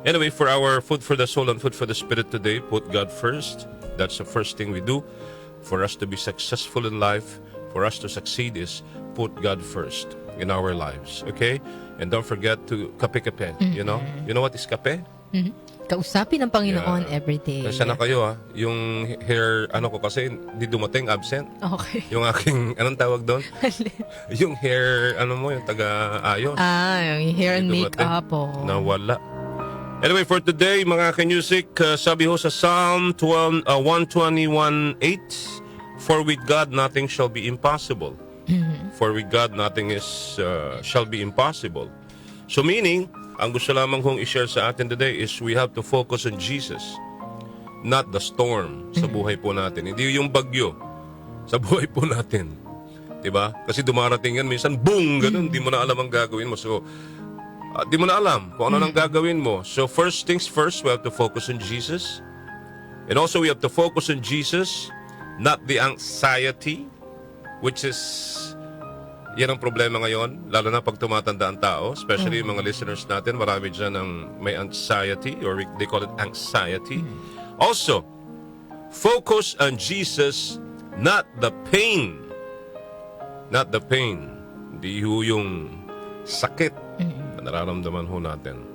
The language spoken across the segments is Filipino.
Anyway, for our food for the soul and food for the spirit today, put God first. That's the first thing we do. For us to be successful in life, for us to succeed is put God first in our lives. Okay? And don't forget to kape-kape. You know? You know what is kape? Kausapin ng Panginoon every day. Kasi na kayo yung hair, ano ko kasi, hindi dumating, absent. Okay. Yung aking, anong tawag doon? Yung hair, ano mo, yung taga-ayos. Yung hair and Hindi makeup. dumating. Nawala. Anyway, for today, mga ka-music, sabi ho sa Psalm 121:8, for with God nothing shall be impossible. For with God nothing shall be impossible. So meaning, ang gusto lamang kong i-share sa atin today is we have to focus on Jesus, not the storm sa buhay po natin. Hindi yung bagyo sa buhay po natin. Diba? Kasi dumarating yan, minsan, boom, ganun, di mo na alam ang gagawin mo. So, di mo na alam kung ano nang gagawin mo. So, first things first, we have to focus on Jesus. And also, we have to focus on Jesus, not the anxiety, which is yan ang problema ngayon, lalo na pag tumatanda ang tao, especially yung mga listeners natin, marami dyan ang may anxiety, or they call it anxiety. Also, focus on Jesus, not the pain. Not the pain. Hindi ho yung sakit na nararamdaman ho natin.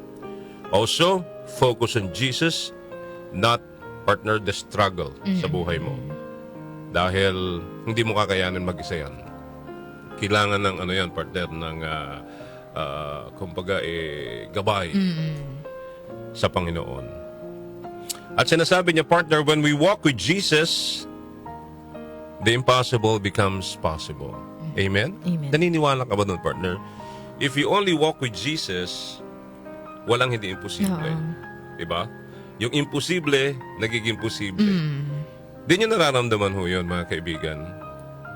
Also, focus on Jesus, not partner the struggle sa buhay mo. Dahil hindi mo kakayanin mag-isa yan. Kailangan ng ano yan, partner, ng kumbaga gabay sa Panginoon. At sinasabi niya, partner, when we walk with Jesus, the impossible becomes possible. Amen? Amen. Naniniwala ka ba doon, partner? If you only walk with Jesus, walang hindi imposible. Diba? Yung imposible, nagiging posible. Di nyo nararamdaman ho yun, mga kaibigan.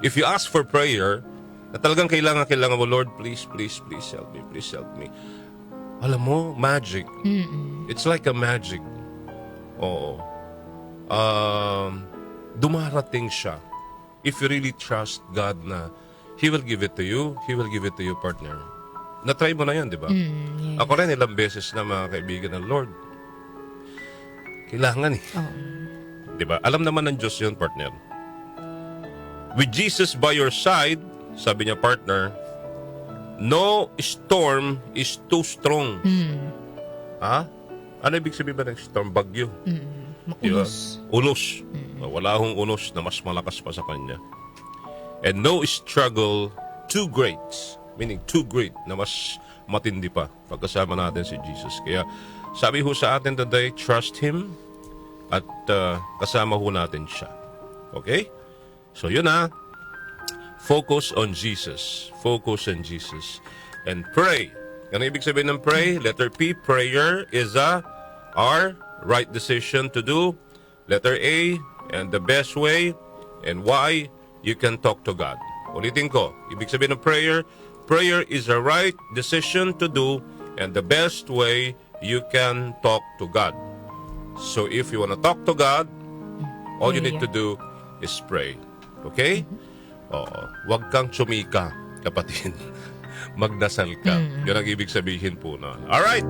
If you ask for prayer, na talagang kailangan mo, Lord, please help me, please help me. Alam mo, magic. It's like a magic. Oo. Dumarating siya. If you really trust God na He will give it to you, He will give it to you, partner. Na-try mo na yan, di ba? Yes. Ako rin ilang beses na, mga kaibigan, na Lord, kailangan eh. Di ba? Alam naman ng Diyos yun, partner. With Jesus by your side, sabi niya, partner, no storm is too strong. Ha? Ano ibig sabihin ba ng storm? Bagyo. Unos. Unos. Wala hong unos na mas malakas pa sa kanya. And no struggle too great. Meaning too great na mas matindi pa pagkasama natin si Jesus. Kaya sabi ho sa atin today, trust Him at kasama ho natin siya. Okay? So yun na. Focus on Jesus. Focus on Jesus. And pray. Ano ibig sabihin ng pray? Letter P, prayer is our right decision to do. Letter A, and the best way. And Y, you can talk to God. Ulitin ko. Ibig sabihin ng prayer, prayer is a right decision to do. And the best way, you can talk to God. So if you want to talk to God, all you need to do is pray. Okay? Oo. Huwag kang tsumika, kapatid. Magdasal ka. Yun ang ibig sabihin po na. Alright!